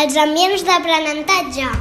Els ambients d'aprenentatge.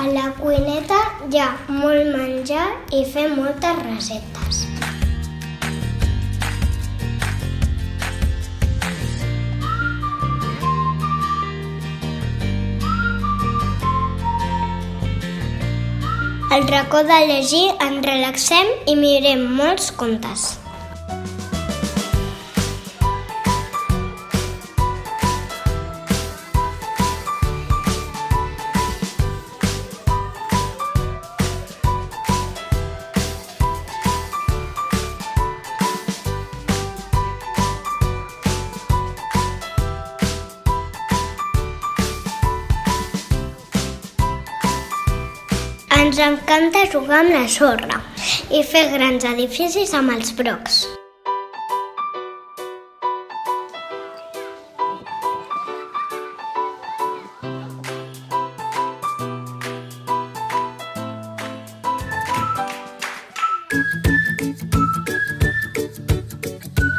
A la cuineta hi ha molt menjar i fem moltes receptes. Al racó de llegir ens relaxem i mirem molts contes. Ens encanta jugar amb la sorra i fer grans edificis amb els brocs.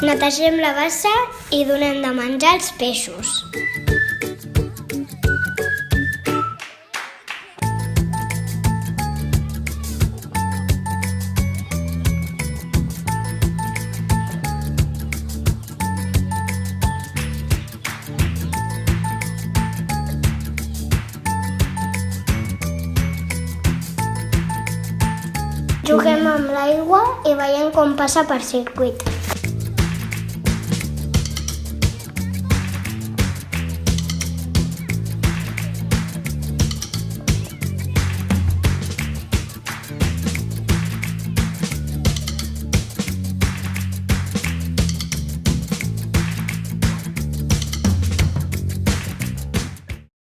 Netegem la bassa i donem de menjar als peixos. Juguem amb l'aigua i veiem com passa per circuit.